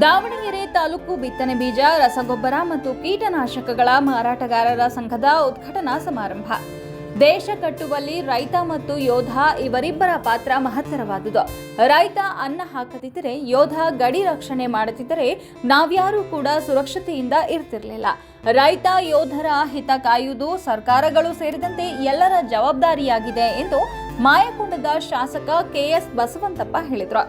ದಾವಣಗೆರೆ ತಾಲೂಕು ಬಿತ್ತನೆ ಬೀಜ, ರಸಗೊಬ್ಬರ ಮತ್ತು ಕೀಟನಾಶಕಗಳ ಮಾರಾಟಗಾರರ ಸಂಘದ ಉದ್ಘಾಟನಾ ಸಮಾರಂಭ. ದೇಶ ಕಟ್ಟುವಲ್ಲಿ ರೈತ ಮತ್ತು ಯೋಧ ಇವರಿಬ್ಬರ ಪಾತ್ರ ಮಹತ್ತರವಾದುದು. ರೈತ ಅನ್ನ ಹಾಕದಿದ್ದರೆ, ಯೋಧ ಗಡಿ ರಕ್ಷಣೆ ಮಾಡದಿದ್ದರೆ ನಾವ್ಯಾರೂ ಕೂಡ ಸುರಕ್ಷತೆಯಿಂದ ಇರ್ತಿರ್ಲಿಲ್ಲ. ರೈತ ಯೋಧರ ಹಿತ ಕಾಯುವುದು ಸರ್ಕಾರಗಳು ಸೇರಿದಂತೆ ಎಲ್ಲರ ಜವಾಬ್ದಾರಿಯಾಗಿದೆ ಎಂದು ಮಾಯಕೊಂಡದ ಶಾಸಕ ಕೆಎಸ್ ಬಸವಂತಪ್ಪ ಹೇಳಿದರು.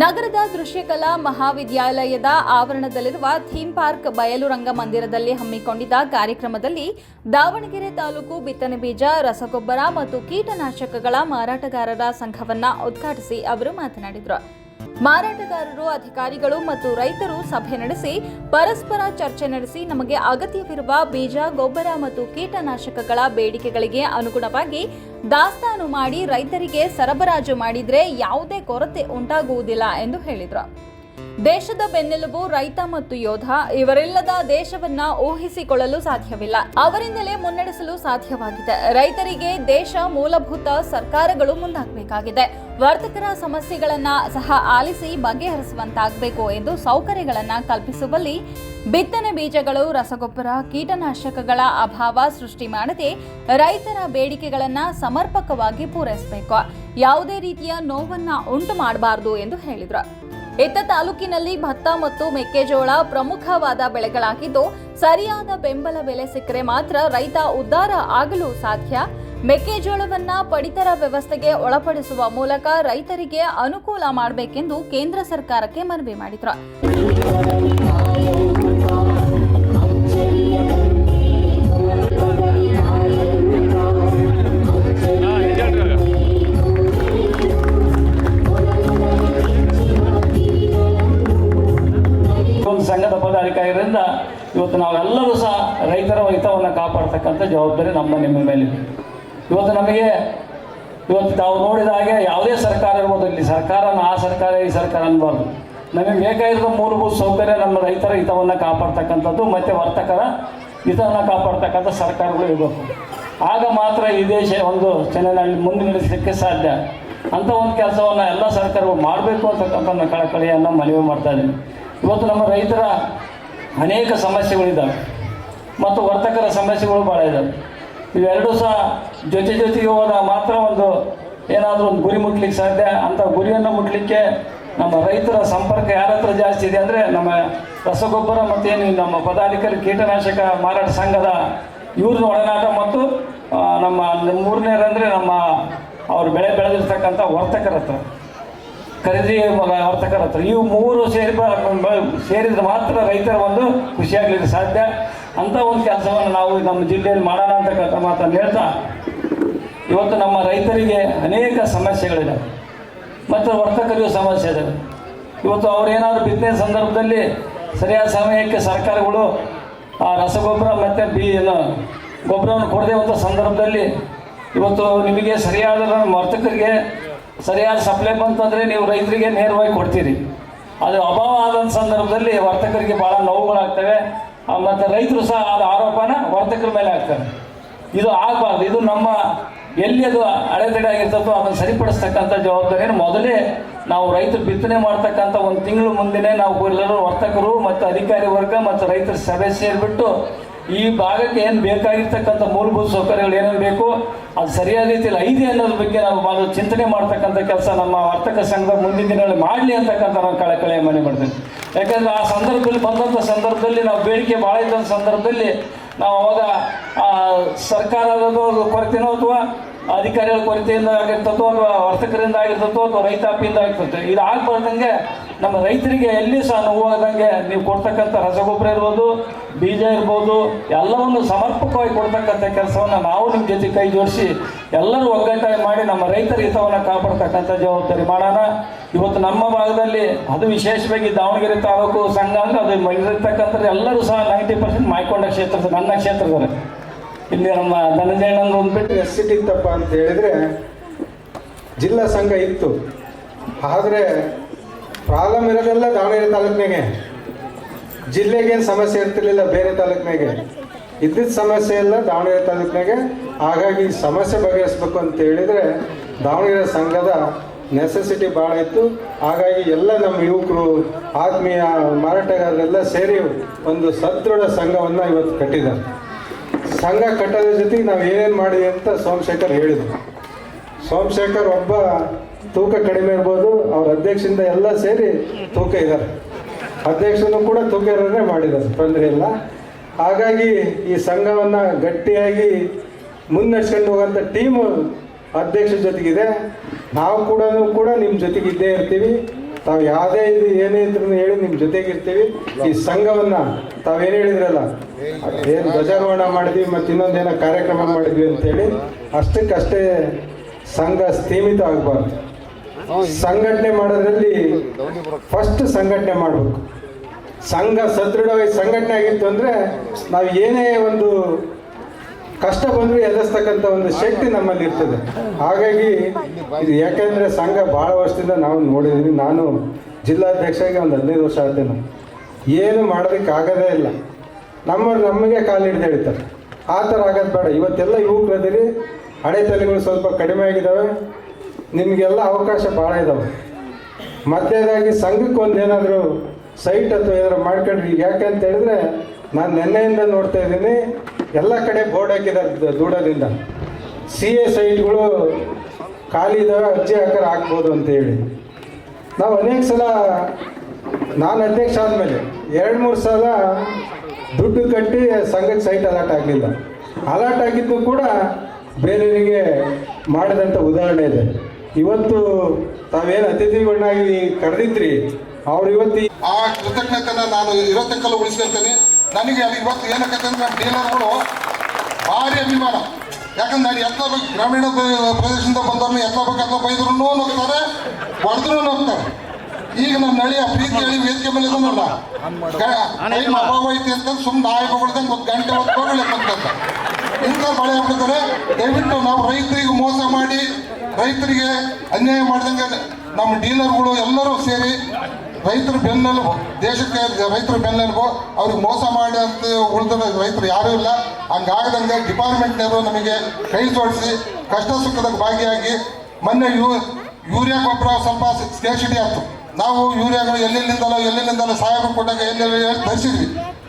ನಗರದ ದೃಶ್ಯಕಲಾ ಮಹಾವಿದ್ಯಾಲಯದ ಆವರಣದಲ್ಲಿರುವ ಥೀಮ್ ಪಾರ್ಕ್ ಬಯಲು ರಂಗಮಂದಿರದಲ್ಲಿ ಹಮ್ಮಿಕೊಂಡಿದ್ದ ಕಾರ್ಯಕ್ರಮದಲ್ಲಿ ದಾವಣಗೆರೆ ತಾಲೂಕು ಬಿತ್ತನೆ ಬೀಜ, ರಸಗೊಬ್ಬರ ಮತ್ತು ಕೀಟನಾಶಕಗಳ ಮಾರಾಟಗಾರರ ಸಂಘವನ್ನು ಉದ್ಘಾಟಿಸಿ ಅವರು ಮಾತನಾಡಿದರು. ಮಾರಾಟಗಾರರು, ಅಧಿಕಾರಿಗಳು ಮತ್ತು ರೈತರು ಸಭೆ ನಡೆಸಿ ಪರಸ್ಪರ ಚರ್ಚೆ ನಡೆಸಿ ನಮಗೆ ಅಗತ್ಯವಿರುವ ಬೀಜ, ಗೊಬ್ಬರ ಮತ್ತು ಕೀಟನಾಶಕಗಳ ಬೇಡಿಕೆಗಳಿಗೆ ಅನುಗುಣವಾಗಿ ದಾಸ್ತಾನು ಮಾಡಿ ರೈತರಿಗೆ ಸರಬರಾಜು ಮಾಡಿದರೆ ಯಾವುದೇ ಕೊರತೆ ಉಂಟಾಗುವುದಿಲ್ಲ ಎಂದು ಹೇಳಿದರು. ದೇಶದ ಬೆನ್ನೆಲುಬು ರೈತ ಮತ್ತು ಯೋಧ. ಇವರಿಲ್ಲದ ದೇಶವನ್ನ ಊಹಿಸಿಕೊಳ್ಳಲು ಸಾಧ್ಯವಿಲ್ಲ. ಅವರಿಂದಲೇ ಮುನ್ನಡೆಸಲು ಸಾಧ್ಯವಾಗಿದೆ. ರೈತರಿಗೆ ದೇಶ ಮೂಲಭೂತ ಸರ್ಕಾರಗಳು ಮುಂದಾಗಬೇಕಾಗಿದೆ. ವರ್ತಕರ ಸಮಸ್ಯೆಗಳನ್ನ ಸಹ ಆಲಿಸಿ ಬಗೆಹರಿಸುವಂತಾಗಬೇಕು ಎಂದು ಸೌಕರ್ಯಗಳನ್ನ ಕಲ್ಪಿಸುವಲ್ಲಿ ಬಿತ್ತನೆ ಬೀಜಗಳು, ರಸಗೊಬ್ಬರ, ಕೀಟನಾಶಕಗಳ ಅಭಾವ ಸೃಷ್ಟಿ ಮಾಡದೆ ರೈತರ ಬೇಡಿಕೆಗಳನ್ನ ಸಮರ್ಪಕವಾಗಿ ಪೂರೈಸಬೇಕು. ಯಾವುದೇ ರೀತಿಯ ನೋವನ್ನ ಉಂಟು ಮಾಡಬಾರದು ಎಂದು ಹೇಳಿದರು. ಇತ್ತ ತಾಲೂಕಿನಲ್ಲಿ ಭತ್ತ ಮತ್ತು ಮೆಕ್ಕೆಜೋಳ ಪ್ರಮುಖವಾದ ಬೆಳೆಗಳಾಗಿದ್ದು, ಸರಿಯಾದ ಬೆಂಬಲ ಬೆಲೆ ಸಿಕ್ಕರೆ ಮಾತ್ರ ರೈತ ಉದ್ಧಾರ ಆಗಲು ಸಾಧ್ಯ. ಮೆಕ್ಕೆಜೋಳವನ್ನ ಪಡಿತರ ವ್ಯವಸ್ಥೆಗೆ ಒಳಪಡಿಸುವ ಮೂಲಕ ರೈತರಿಗೆ ಅನುಕೂಲ ಮಾಡಬೇಕೆಂದು ಕೇಂದ್ರ ಸರ್ಕಾರಕ್ಕೆ ಮನವಿ ಮಾಡಿದರು. ಸಂಘದ ಪದಾಧಿಕಾರಿಗಳಿಂದ ಇವತ್ತು ನಾವೆಲ್ಲರೂ ಸಹ ರೈತರ ಹಿತವನ್ನು ಕಾಪಾಡ್ತಕ್ಕಂಥ ಜವಾಬ್ದಾರಿ ನಿಮ್ಮ ಮೇಲೆ. ಇವತ್ತು ತಾವು ನೋಡಿದ ಹಾಗೆ ಯಾವುದೇ ಸರ್ಕಾರ ಇರ್ಬೋದು, ಇಲ್ಲಿ ಸರ್ಕಾರನ ಆ ಸರ್ಕಾರ ಈ ಸರ್ಕಾರ ಅನ್ನಬಾರ್ದು. ನಮಗೆ ಬೇಕಾಗಿರೋ ಮೂಲಭೂತ ಸೌಕರ್ಯ ನಮ್ಮ ರೈತರ ಹಿತವನ್ನು ಕಾಪಾಡ್ತಕ್ಕಂಥದ್ದು ಮತ್ತು ವರ್ತಕರ ಹಿತವನ್ನು ಕಾಪಾಡ್ತಕ್ಕಂಥ ಸರ್ಕಾರಗಳು ಇರಬೇಕು. ಆಗ ಮಾತ್ರ ಈ ದೇಶ ಒಂದು ಚೆನ್ನಾಗಿ ಮುಂದೆ ನಡೆಸಲಿಕ್ಕೆ ಸಾಧ್ಯ. ಅಂಥ ಒಂದು ಕೆಲಸವನ್ನು ಎಲ್ಲ ಸರ್ಕಾರಗಳು ಮಾಡಬೇಕು ಅಂತಕ್ಕಂಥ ಕಳಕಳಿಯನ್ನು ಮನವಿ ಮಾಡ್ತಾ ಇದ್ದೀನಿ. ಇವತ್ತು ನಮ್ಮ ರೈತರ ಅನೇಕ ಸಮಸ್ಯೆಗಳಿದ್ದಾವೆ ಮತ್ತು ವರ್ತಕರ ಸಮಸ್ಯೆಗಳು ಭಾಳ ಇದ್ದಾವೆ. ಇವೆರಡೂ ಸಹ ಜೊತೆಗೆ ಹೋದಾಗ ಮಾತ್ರ ಏನಾದರೂ ಒಂದು ಗುರಿ ಮುಟ್ಲಿಕ್ಕೆ ಸಾಧ್ಯ. ಅಂಥ ಗುರಿಯನ್ನು ಮುಟ್ಲಿಕ್ಕೆ ನಮ್ಮ ರೈತರ ಸಂಪರ್ಕ ಯಾರ ಹತ್ರ ಜಾಸ್ತಿ ಇದೆ ಅಂದರೆ ನಮ್ಮ ರಸಗೊಬ್ಬರ ಮತ್ತು ಏನು ನಮ್ಮ ಪದಾಧಿಕಾರಿ ಕೀಟನಾಶಕ ಮಾರಾಟ ಸಂಘದ ಇವ್ರನ್ನ ಒಡನಾಟ ಮತ್ತು ನಮ್ಮ ಮೂರನೇರಂದರೆ ಅವ್ರು ಬೆಳೆದಿರ್ತಕ್ಕಂಥ ವರ್ತಕರ ಹತ್ರ, ಖರೀದಿ ವರ್ತಕರ ಹತ್ರ. ಇವು ಮೂರು ಸೇರಿದ್ರೆ ಮಾತ್ರ ರೈತರ ಖುಷಿಯಾಗಲಿಕ್ಕೆ ಸಾಧ್ಯ. ಅಂಥ ಒಂದು ಕೆಲಸವನ್ನು ನಾವು ನಮ್ಮ ಜಿಲ್ಲೆಯಲ್ಲಿ ಮಾಡೋಣ ಅಂತಕ್ಕಂಥ ಮಾತನ್ನು ಹೇಳ್ತಾ, ಇವತ್ತು ನಮ್ಮ ರೈತರಿಗೆ ಅನೇಕ ಸಮಸ್ಯೆಗಳಿದ್ದಾವೆ ಮತ್ತು ವರ್ತಕರಿಗೂ ಸಮಸ್ಯೆ ಇದ್ದಾವೆ. ಇವತ್ತು ಅವರೇನಾದರೂ ಬಿತ್ತನೆ ಸಂದರ್ಭದಲ್ಲಿ ಸರಿಯಾದ ಸಮಯಕ್ಕೆ ಸರ್ಕಾರಗಳು ರಸಗೊಬ್ಬರ ಮತ್ತು ಗೊಬ್ಬರವನ್ನು ಕೊಡದೇ ಇರುವಂಥ ಸಂದರ್ಭದಲ್ಲಿ ಇವತ್ತು ನಿಮಗೆ ಸರಿಯಾದ ವರ್ತಕರಿಗೆ ಸರಿಯಾದ ಸಪ್ಲೈ ಬಂತಂದರೆ ನೀವು ರೈತರಿಗೆ ನೇರವಾಗಿ ಕೊಡ್ತೀರಿ. ಅದು ಅಭಾವ ಆದಂಥ ಸಂದರ್ಭದಲ್ಲಿ ವರ್ತಕರಿಗೆ ಭಾಳ ನೋವುಗಳಾಗ್ತವೆ ಮತ್ತು ರೈತರು ಸಹ ಅದು ಆರೋಪನ ವರ್ತಕರ ಮೇಲೆ ಆಗ್ತವೆ. ಇದು ಆಗಬಾರ್ದು. ಇದು ನಮ್ಮ ಎಲ್ಲಿ ಅದು ಅಡೆತಡೆ ಆಗಿರ್ತದೋ ಅದನ್ನು ಸರಿಪಡಿಸ್ತಕ್ಕಂಥ ಜವಾಬ್ದಾರಿಯನ್ನು ಮೊದಲೇ ನಾವು ರೈತರು ಬಿತ್ತನೆ ಮಾಡ್ತಕ್ಕಂಥ ಒಂದು ತಿಂಗಳು ಮುಂದಿನೇ ನಾವು ಎಲ್ಲರೂ ವರ್ತಕರು ಮತ್ತು ಅಧಿಕಾರಿ ವರ್ಗ ಮತ್ತು ರೈತರ ಸಭೆ ಸೇರಿಬಿಟ್ಟು ಈ ಭಾಗಕ್ಕೆ ಏನು ಬೇಕಾಗಿರ್ತಕ್ಕಂಥ ಮೂಲಭೂತ ಸೌಕರ್ಯಗಳು ಏನೇನು ಬೇಕು ಅದು ಸರಿಯಾದ ರೀತಿಯಲ್ಲಿ ಐದು ಅನ್ನೋದ್ರ ಬಗ್ಗೆ ನಾವು ಚಿಂತನೆ ಮಾಡ್ತಕ್ಕಂಥ ಕೆಲಸ ನಮ್ಮ ವರ್ತಕ ಸಂಘ ಮುಂದಿನ ದಿನಗಳಲ್ಲಿ ಮಾಡಲಿ ಅಂತಕ್ಕಂಥ ನಾವು ಕಳಕಳಿಯ ಮನೆ ಮಾಡ್ತೇವೆ. ಯಾಕಂದರೆ ಆ ಸಂದರ್ಭದಲ್ಲಿ ಬಂದಂಥ ಸಂದರ್ಭದಲ್ಲಿ ನಾವು ಬೇಡಿಕೆ ಭಾಳ ಇದ್ದಂಥ ಸಂದರ್ಭದಲ್ಲಿ ನಾವು ಅವಾಗ ಸರ್ಕಾರದ ಕೊರತೆನೋ ಅಥವಾ ಅಧಿಕಾರಿಗಳ ಕೊರತೆಯಿಂದ ಆಗಿರ್ತದೋ ಅಥವಾ ವರ್ತಕರಿಂದ ಆಗಿರ್ತದೋ ಅಥವಾ ರೈತಾಪಿಯಿಂದ ಆಗಿರ್ತದೆ. ಇದು ಆಗಬಾರ್ದಂಗೆ ನಮ್ಮ ರೈತರಿಗೆ ಎಲ್ಲಿ ಸಹ ನೋವಾಗದಂಗೆ ನೀವು ಕೊಡ್ತಕ್ಕಂಥ ರಸಗೊಬ್ಬರ ಇರ್ಬೋದು, ಬೀಜ ಇರ್ಬೋದು, ಎಲ್ಲವನ್ನು ಸಮರ್ಪಕವಾಗಿ ಕೊಡ್ತಕ್ಕಂಥ ಕೆಲಸವನ್ನು ನಾವು ನಿಮ್ಮ ಜೊತೆ ಕೈ ಜೋಡಿಸಿ ಎಲ್ಲರೂ ಒಗ್ಗಟ್ಟಾಗಿ ಮಾಡಿ ನಮ್ಮ ರೈತರ ಹಿತವನ್ನು ಕಾಪಾಡ್ತಕ್ಕಂಥ ಜವಾಬ್ದಾರಿ ಮಾಡೋಣ. ಇವತ್ತು ನಮ್ಮ ಭಾಗದಲ್ಲಿ ಅದು ವಿಶೇಷವಾಗಿ ದಾವಣಗೆರೆ ತಾಲೂಕು ಸಂಘ ಅಂದರೆ ಅದು ಇರ್ತಕ್ಕಂಥದ್ದು ಎಲ್ಲರೂ ಸಹ 90% ಮಾಯಕೊಂಡ ಕ್ಷೇತ್ರದ ನನ್ನ ಕ್ಷೇತ್ರದವರೇ. ಇಲ್ಲಿ ನಮ್ಮ ಧನಂಜಯಣ್ಣಂದು ಒಂದು ಬಿಟ್ಟು ಎಷ್ಟಿತ್ತಪ್ಪ ಅಂತ ಹೇಳಿದರೆ ಜಿಲ್ಲಾ ಸಂಘ ಇತ್ತು. ಆದರೆ ಪ್ರಾಬ್ಲಮ್ ಇರೋದೆಲ್ಲ ದಾವಣಗೆರೆ ತಾಲೂಕಿನಾಗೆ, ಜಿಲ್ಲೆಗೇನು ಸಮಸ್ಯೆ ಇರ್ತಿರ್ಲಿಲ್ಲ. ಬೇರೆ ತಾಲೂಕಿನಾಗೆ ಇದ್ದಿದ್ದ ಸಮಸ್ಯೆ ಎಲ್ಲ ದಾವಣಗೆರೆ ತಾಲೂಕಿನಾಗೆ. ಹಾಗಾಗಿ ಸಮಸ್ಯೆ ಬಗೆಹರಿಸ್ಬೇಕು ಅಂತ ಹೇಳಿದರೆ ದಾವಣಗೆರೆ ಸಂಘದ ನೆಸೆಸಿಟಿ ಭಾಳ ಇತ್ತು. ಹಾಗಾಗಿ ಎಲ್ಲ ನಮ್ಮ ಯುವಕರು ಆತ್ಮೀಯ ಮಾರಾಟಗಾರರೆಲ್ಲ ಸೇರಿ ಒಂದು ಸದೃಢ ಸಂಘವನ್ನು ಇವತ್ತು ಕಟ್ಟಿದ್ದಾರೆ. ಸಂಘ ಕಟ್ಟೋದ್ರ ಜೊತೆಗೆ ನಾವು ಏನೇನು ಮಾಡಿದ್ವಿ ಅಂತ ಸೋಮಶೇಖರ್ ಹೇಳಿದರು. ಸೋಮಶೇಖರ್ ಒಬ್ಬ ತೂಕ ಕಡಿಮೆ ಇರ್ಬೋದು, ಅವ್ರ ಅಧ್ಯಕ್ಷದಿಂದ ಎಲ್ಲ ಸೇರಿ ತೂಕ ಇದ್ದಾರೆ. ಅಧ್ಯಕ್ಷನೂ ಕೂಡ ತೂಕ ಇರೋದೇ ಮಾಡಿದ್ದಾರೆ, ತೊಂದರೆ ಇಲ್ಲ. ಹಾಗಾಗಿ ಈ ಸಂಘವನ್ನು ಗಟ್ಟಿಯಾಗಿ ಮುನ್ನಡೆಸ್ಕೊಂಡು ಹೋಗೋಂಥ ಟೀಮು ಅಧ್ಯಕ್ಷ ಜೊತೆಗಿದೆ. ನಾವು ಕೂಡ ನಿಮ್ಮ ಜೊತೆಗೆ ಇದ್ದೇ ಇರ್ತೀವಿ. ತಾವು ಯಾವುದೇ ಇದು ಏನೇ ಇದ್ರೂ ಹೇಳಿ ನಿಮ್ಮ ಜೊತೆಗಿರ್ತೀವಿ. ಈ ಸಂಘವನ್ನು ತಾವೇನು ಹೇಳಿದ್ರಲ್ಲ, ಏನು ಧ್ವಜಾರೋಹಣ ಮಾಡಿದ್ವಿ ಮತ್ತು ಇನ್ನೊಂದೇನೋ ಕಾರ್ಯಕ್ರಮ ಮಾಡಿದ್ವಿ ಅಂತೇಳಿ ಅಷ್ಟಕ್ಕಷ್ಟೇ ಸಂಘ ಸ್ಥೀಮಿತ ಆಗಬಾರ್ದು. ಸಂಘಟನೆ ಮಾಡೋದ್ರಲ್ಲಿ ಫಸ್ಟ್ ಸಂಘಟನೆ ಮಾಡಬೇಕು. ಸಂಘ ಸದೃಢವಾಗಿ ಸಂಘಟನೆ ಆಗಿತ್ತು ಅಂದರೆ ನಾವು ಏನೇ ಒಂದು ಕಷ್ಟ ಬಂದರೂ ಎದುರಿಸ್ತಕ್ಕಂಥ ಒಂದು ಶಕ್ತಿ ನಮ್ಮಲ್ಲಿ ಇರ್ತದೆ. ಹಾಗಾಗಿ ಇದು ಯಾಕೆಂದರೆ ಸಂಘ ಭಾಳ ವರ್ಷದಿಂದ ನಾವು ನೋಡಿದ್ದೀವಿ. ನಾನು ಜಿಲ್ಲಾಧ್ಯಕ್ಷರಿಗೆ ಒಂದು 15 ವರ್ಷ ಆಯ್ತೇನೆ. ಏನು ಮಾಡೋದಕ್ಕೆ ಆಗೋದೇ ಇಲ್ಲ. ನಮಗೆ ಕಾಲು ಹಿಡ್ದು ಹೇಳ್ತಾರೆ. ಆ ಥರ ಆಗೋದು ಬೇಡ. ಇವತ್ತೆಲ್ಲ ಯುವಕರದಿರಿ, ಹಳೆ ತಲೆಗಳು ಸ್ವಲ್ಪ ಕಡಿಮೆ ಆಗಿದ್ದಾವೆ. ನಿಮಗೆಲ್ಲ ಅವಕಾಶ ಭಾಳ ಇದ್ದಾವೆ. ಮಧ್ಯದಾಗಿ ಸಂಘಕ್ಕೆ ಒಂದು ಏನಾದರೂ ಸೈಟ್ ಅಥವಾ ಏನಾದ್ರು ಮಾಡ್ಕೊಂಡ್ರಿ. ಯಾಕೆ ಅಂತ ಹೇಳಿದ್ರೆ ನಾನು ನಿನ್ನೆಯಿಂದ ನೋಡ್ತಾ ಇದ್ದೀನಿ, ಎಲ್ಲ ಕಡೆ ಬೋರ್ಡ್ ಹಾಕಿದ್ದಾರೆ ದೂಡದಿಂದ. CA ಸೈಟ್ಗಳು ಖಾಲಿ ಇದ್ದಾವೆ, ಅರ್ಜಿ ಹಾಕ್ಬೋದು ಅಂತ ಹೇಳಿ. ನಾವು ಅನೇಕ ಸಲ, ನಾನು ಅಧ್ಯಕ್ಷ ಆದಮೇಲೆ 2-3 ಸಲ ದುಡ್ಡು ಕಟ್ಟಿ ಸಂಘಕ್ಕೆ ಸೈಟ್ ಅಲಾಟ್ ಆಗಲಿಲ್ಲ. ಅಲಾಟ್ ಆಗಿದ್ದು ಕೂಡ ಬೇರೆಯವರಿಗೆ ಮಾಡಿದಂಥ ಉದಾಹರಣೆ ಇದೆ. ಇವತ್ತು ತಾವೇನು ಅತಿಥಿಗಳನ್ನಾಗಿ ಕರೆದಿದ್ರಿ, ಅವ್ರು ಇವತ್ತು ಆ ಕೃತಜ್ಞತೆನ ನಾನು ಇರತಕ್ಕಲ್ಲ ಉಳಿಸ್ಕೊಳ್ತೇನೆ. ನನಗೆ ಅಲ್ಲಿ ಇವತ್ತು ಏನಕ್ಕಂದ್ರೆ ನಮ್ಮ ಡೀಲರ್ಗಳು ಭಾರಿ ಅಭಿಮಾನ. ಯಾಕಂದ್ರೆ ನಾನು ಎಲ್ಲ ಗ್ರಾಮೀಣ ಪ್ರದೇಶದಿಂದ ಬಂದವ್ರನ್ನ ಎಲ್ಲ ಬೇಕಾದ ಬೈದ್ರು ಹೋಗ್ತಾರೆ, ಹೊಡೆದ್ರು ಹೋಗ್ತಾರೆ. ಈಗ ನಮ್ಮ ನಳಿಯ ಪ್ರೀತಿ ಹೇಳಿ ವೇದಿಕೆ ಮೇಲೆ ಇದನ್ನಲ್ಲ ಅಭಾವ ಐತಿ ಅಂತ ಸುಮ್ಮನೆ ನಾಯಿ ಬಗಳ್ದಂಗೆ 1 ಗಂಟೆ ಹೊತ್ತು ಇಂಥ ಬಳೆ ಆಗ್ಬಿಡ್ತಾರೆ. ದಯವಿಟ್ಟು ನಾವು ರೈತರಿಗೆ ಮೋಸ ಮಾಡಿ, ರೈತರಿಗೆ ಅನ್ಯಾಯ ಮಾಡ್ದಂಗೆ ನಮ್ಮ ಡೀಲರ್ಗಳು ಎಲ್ಲರೂ ಸೇರಿ ರೈತರ ಬೆನ್ನೆಲುಬು, ದೇಶಕ್ಕೆ ರೈತರ ಬೆನ್ನೆಲುಬು, ಅವ್ರಿಗೆ ಮೋಸ ಮಾಡಿ ಅಂತ ಉಳಿದ ರೈತರು ಯಾರೂ ಇಲ್ಲ. ಹಂಗಾಗದಂಗೆ ಡಿಪಾರ್ಟ್ಮೆಂಟ್ನವರು ನಮಗೆ ಕೈ ಜೋಡಿಸಿ ಕಷ್ಟ ಸುಖದಾಗ ಭಾಗಿಯಾಗಿ ಮೊನ್ನೆ ಯೂರಿಯಾ ಗೊಬ್ಬರ ಸ್ವಲ್ಪ ಸ್ಕೇರ್ಸಿಟಿ ಆಯ್ತು. ನಾವು ಯೂರಿಯಾಗಳು ಎಲ್ಲೆಲ್ಲಿಂದಲೋ ಸಾಹೇಬರು ಕೊಟ್ಟಾಗ ಎಲ್ಲೆಲ್ಲಿ ತರಿಸಿದ್ವಿ.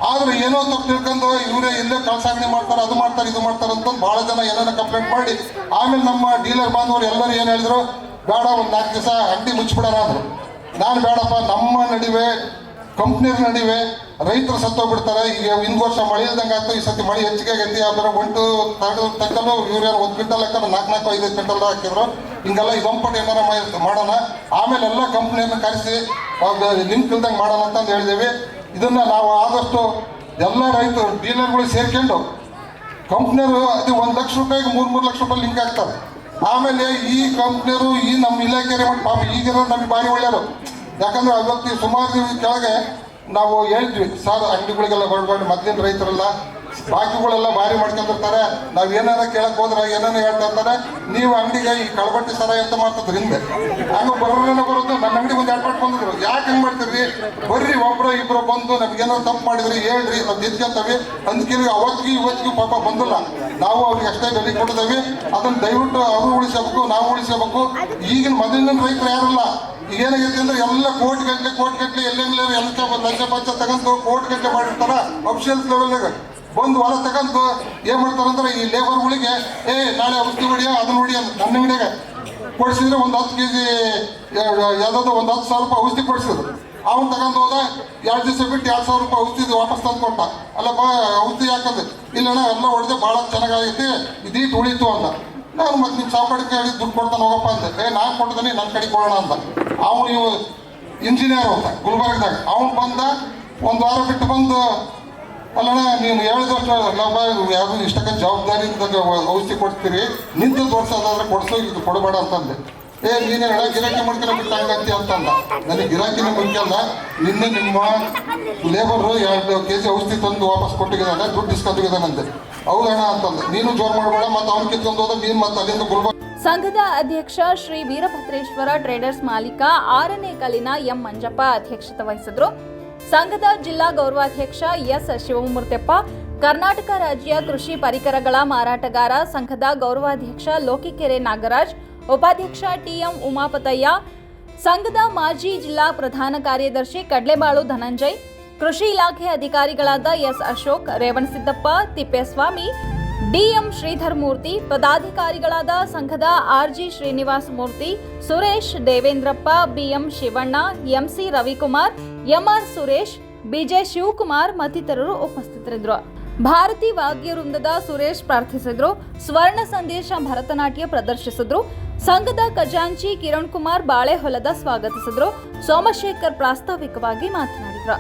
ಆದ್ರೆ ಏನೋ ತಪ್ಪು ತಿಳ್ಕೊಂಡು ಯೂರಿಯಾ ಎಲ್ಲೇ ಕಳ್ಸಾಗಣೆ ಮಾಡ್ತಾರೆ, ಅದು ಮಾಡ್ತಾರೆ, ಇದು ಮಾಡ್ತಾರೆ ಅಂತ ಭಾಳ ಜನ ಏನೇನೋ ಕಂಪ್ಲೇಂಟ್ ಮಾಡಿ ಆಮೇಲೆ ನಮ್ಮ ಡೀಲರ್ ಬಾಂಧವರು ಎಲ್ಲರೂ ಏನು ಹೇಳಿದ್ರು, ಬೇಡ ಒಂದು 4 ದಿವಸ ಅಂಗಡಿ ಮುಚ್ಚಿಬಿಡೋಣ ಅಂದರು. ನಾನು ಬೇಡಪ್ಪ, ನಮ್ಮ ನಡುವೆ ಕಂಪ್ನಿಯವ್ರ ನಡುವೆ ರೈತರು ಸತ್ತೋಗ್ಬಿಡ್ತಾರೆ. ಈಗ ಹಿಂದ್ ವರ್ಷ ಮಳೆ ಇಲ್ದಂಗೆ ಆಗ್ತದೆ, ಈ ಸತಿ ಮಳೆ ಹೆಚ್ಚಿಗೆ ಆಗೈತಿ. ಅದರ 1 ತಕ್ಕಲು ಯೂರಿಯಾ 1 ಕ್ವಿಂಟಲ್ ಲೆಕ್ಕ 4-5 ಕ್ವಿಂಟಲ್ ಹಾಕಿದ್ರು. ಹಿಂಗೆಲ್ಲ ಇದೊಂಪಟ್ಟು ಏನಾರ ಮಾಡೋಣ, ಆಮೇಲೆ ಎಲ್ಲ ಕಂಪ್ನಿಯನ್ನು ಕರೆಸಿ ಲಿಂಕ್ ಇಲ್ದಂಗೆ ಮಾಡೋಣ ಅಂತಂದು ಹೇಳಿದ್ದೇವೆ. ಇದನ್ನು ನಾವು ಆದಷ್ಟು ಎಲ್ಲ ರೈತರು ಡೀಲರ್ಗಳು ಸೇರ್ಕೊಂಡು ಕಂಪ್ನಿಯವರು ಅದು 1 ಲಕ್ಷ ರೂಪಾಯಿಗೆ 3 ಲಕ್ಷ ರೂಪಾಯಿ ಲಿಂಕ್ ಆಗ್ತಾರೆ. ಆಮೇಲೆ ಈ ಕಂಪ್ನಿಯವರು ಈ ನಮ್ಮ ಇಲಾಖೆ ಪಾಪ ಈಗಿರೋ ನಮಗೆ ಭಾರಿ ಒಳ್ಳೆಯರು. ಯಾಕಂದ್ರೆ ಅವತ್ತು ಸುಮಾರು ಕೆಳಗೆ ನಾವು ಹೇಳಿದ್ವಿ, ಸರ್ ಅಂಗಡಿಗಳಿಗೆಲ್ಲ ಹೊರಡ್ಬಾರ್ದು, ಮೊದಲಿನ ರೈತರೆಲ್ಲ ಬಾಕಿಗಳೆಲ್ಲ ಭಾರಿ ಮಾಡ್ಕೊಂಡಿರ್ತಾರೆ. ನಾವು ಏನಾರ ಕೇಳಕ್ಕೆ ಹೋದ್ರೆ ಏನೇನೋ ಹೇಳ್ತಾ ಇರ್ತಾರೆ, ನೀವು ಅಂಗಡಿಗೆ ಈ ಕಳಬಟ್ಟಿ ಸರ ಅಂತ ಮಾಡ್ತಿದ್ರು ಹಿಂದೆ. ಹಂಗೆ ಬರೋರೇನೋ ಬರೋದು, ನನ್ನ ಅಂಗಡಿಗೆ ಒಂದು 2 ಪಟ್ಟು ಬಂದಿದ್ರು. ಯಾಕೆ ಹಂಗೆ ಮಾಡ್ತೀರಿ, ಬರ್ರಿ ಒಬ್ಬರು ಇಬ್ಬರು ಬಂದು ನಮ್ಗೇನಾದ್ರು ತಪ್ಪು ಮಾಡಿದ್ರಿ ಹೇಳ್ರಿ, ನಾವು ತಿದ್ಕೊಂತೀವಿ ಅಂದ್ಕೇಳಿ ಅವತ್ತಿಗೆ ಇವತ್ತಿಗೂ ಪಾಪ ಬಂದಿಲ್ಲ. ನಾವು ಅವ್ರಿಗೆ ಅಷ್ಟೇ ಬೆಲೆ ಕೊಟ್ಟಿದ್ದೇವೆ. ಅದನ್ನು ದಯವಿಟ್ಟು ಅವರು ಉಳಿಸಬೇಕು, ನಾವು ಉಳಿಸಬೇಕು. ಈಗಿನ ಮೊದಲಿನ ರೈತರು ಯಾರಲ್ಲ. ಈಗ ಏನಾಗೈತೆ ಅಂದ್ರೆ ಎಲ್ಲ ಕೋಟಿ ಗಂಟೆ ಎಲ್ಲೆಲ್ಲ ಲಂಚ ಪಂಚ ತಗೊಂಡು ಕೋಟಿ ಗಂಟೆ ಮಾಡಿರ್ತಾರ. ಅಫಿಷಿಯಲ್ಸ್ ಲೆವೆಲ್ನಾಗ ಬಂದು ಹೊರ ತಗೊಂಡು ಏನು ಮಾಡ್ತಾರಂದ್ರೆ ಈ ಲೇಬರ್ಗಳಿಗೆ ನಾಳೆ ಔಷಧಿ ಹೊಡಿಯ ಅದನ್ನ ಹೊಡಿಯ ನನ್ನ ಅಂಗಡಿಯಾಗ ಕೊಡಿಸಿದ್ರೆ ಒಂದು 10 kg ಯಾವುದಾದ್ರು ಒಂದು 10,000 ರೂಪಾಯಿ ಔಷಧಿ ಕೊಡಿಸಿದ್ರು. ಅವ್ನು ತಗೊಂಡು ಹೋದ, 2 ದಿವಸ ಬಿಟ್ಟು 2,000 ರೂಪಾಯಿ ಔಷಧಿ ವಾಪಸ್ ತಂದು ಕೊಟ್ಟ. ಅಲ್ಲಪ್ಪ ಔಷಧಿ ಯಾಕಂದ್ರೆ ಇಲ್ಲಣ್ಣ ಎಲ್ಲ ಹೊಡೆದೆ ಭಾಳ ಚೆನ್ನಾಗೈತಿ, ಇದೀಟ್ ಉಳಿತು ಅಂತ. ನಾನು ಮತ್ತೆ ನಿಮ್ಮ ಸಾವುಕಾರಕ್ಕೆ ಹೇಳಿ ದುಡ್ಡು ಕೊಡ್ತಾನೆ ಹೋಗಪ್ಪ ಅಂದೆ. ನಾನು ಕೊಡ್ತಾನೆ ನನ್ನ ಕಡೆ ಕೊಡೋಣ ಅಂತ. ಅವನು ಇವು ಇಂಜಿನಿಯರ್ ಅಂತ ಗುಲ್ಬರ್ಗದಾಗ. ಅವನು ಬಂದ 1 ವಾರ ಬಿಟ್ಟು ಬಂದು, ಅಲ್ಲಣ್ಣ ನೀವು ಹೇಳಿದಷ್ಟು ಲಾಭ ಯಾರು ಇಷ್ಟಕ್ಕೆ ಜವಾಬ್ದಾರಿಯಿಂದ ಔಷಧಿ ಕೊಡ್ತೀರಿ, ನಿಂತು ತೋರಿಸೋದಾದ್ರೆ ಇದು ಕೊಡಬೇಡ ಅಂತಂದೆ. ನೀನೇ ಹೇಳ ಗಿರಾಕಿ ಮಾಡ್ಕೊಂಡು ಬಿಟ್ಟು ಹಂಗಂತಿ ಅಂತಂದ. ನನಗೆ ಗಿರಾಕಿನೇ ಮುಖ್ಯಲ್ಲ, ನಿನ್ನೆ ನಿಮ್ಮ ಲೇಬರು 2 kg ಔಷಧಿ ತಂದು ವಾಪಸ್ ಕೊಟ್ಟಿದ್ದಾನೆ, ದುಡ್ಡು ಇಸ್ಕೊಂಡೋಗಿದ್ದಾನಂತೆ. ಹೌದಣ್ಣ ಅಂತಂದೆ. ನೀನು ಜೋರು ಮಾಡಬೇಡ, ಮತ್ತು ಅವ್ನು ಕಿತ್ಕೊಂಡು ಹೋದ, ನೀನು ಮತ್ತೆ ಅಲ್ಲಿಂದ ಗುಲ್ಬರ್ಗ. ಸಂಘದ ಅಧ್ಯಕ್ಷ ಶ್ರೀ ವೀರಭದ್ರೇಶ್ವರ ಟ್ರೇಡರ್ಸ್ ಮಾಲೀಕ 6ನೇ ಕಲ್ಲಿನ ಎಂ ಮಂಜಪ್ಪ ಅಧ್ಯಕ್ಷತೆ ವಹಿಸಿದ್ರು. ಸಂಘದ ಜಿಲ್ಲಾ ಗೌರವಾಧ್ಯಕ್ಷ ಎಸ್ ಶಿವಮೂರ್ತಿಯಪ್ಪ, ಕರ್ನಾಟಕ ರಾಜ್ಯ ಕೃಷಿ ಪರಿಕರಗಳ ಮಾರಾಟಗಾರ ಸಂಘದ ಗೌರವಾಧ್ಯಕ್ಷ ಲೋಕಿಕೆರೆ ನಾಗರಾಜ್, ಉಪಾಧ್ಯಕ್ಷ ಟಿಎಂ ಉಮಾಪತಯ್ಯ, ಸಂಘದ ಮಾಜಿ ಜಿಲ್ಲಾ ಪ್ರಧಾನ ಕಾರ್ಯದರ್ಶಿ ಕಡ್ಲೆಬಾಳು ಧನಂಜಯ್, ಕೃಷಿ ಇಲಾಖೆ ಅಧಿಕಾರಿಗಳಾದ ಎಸ್ ಅಶೋಕ್, ರೇವಣಸಿದ್ದಪ್ಪ, ತಿಪ್ಪೇಸ್ವಾಮಿ, ಡಿಎಂ ಶ್ರೀಧರ್ ಮೂರ್ತಿ, ಪದಾಧಿಕಾರಿಗಳಾದ ಸಂಘದ RG Srinivasa Murthy, Suresh, Devendrappa, BM Shivanna, MC Ravikumar, MR Suresh, BJ Shivakumar ಮತ್ತಿತರರು ಉಪಸ್ಥಿತರಿದ್ದರು. ಭಾರತಿ ವಾದ್ಯ ವೃಂದದ ಸುರೇಶ್ ಪ್ರಾರ್ಥಿಸಿದ್ರು. ಸ್ವರ್ಣ ಸಂದೇಶ ಭರತನಾಟ್ಯ ಪ್ರದರ್ಶಿಸಿದ್ರು. ಸಂಘದ ಖಜಾಂಚಿ ಕಿರಣ್ ಕುಮಾರ್ ಬಾಳೆಹೊಲದ ಸ್ವಾಗತಿಸಿದ್ರು. ಸೋಮಶೇಖರ್ ಪ್ರಾಸ್ತಾವಿಕವಾಗಿ ಮಾತನಾಡಿದರು.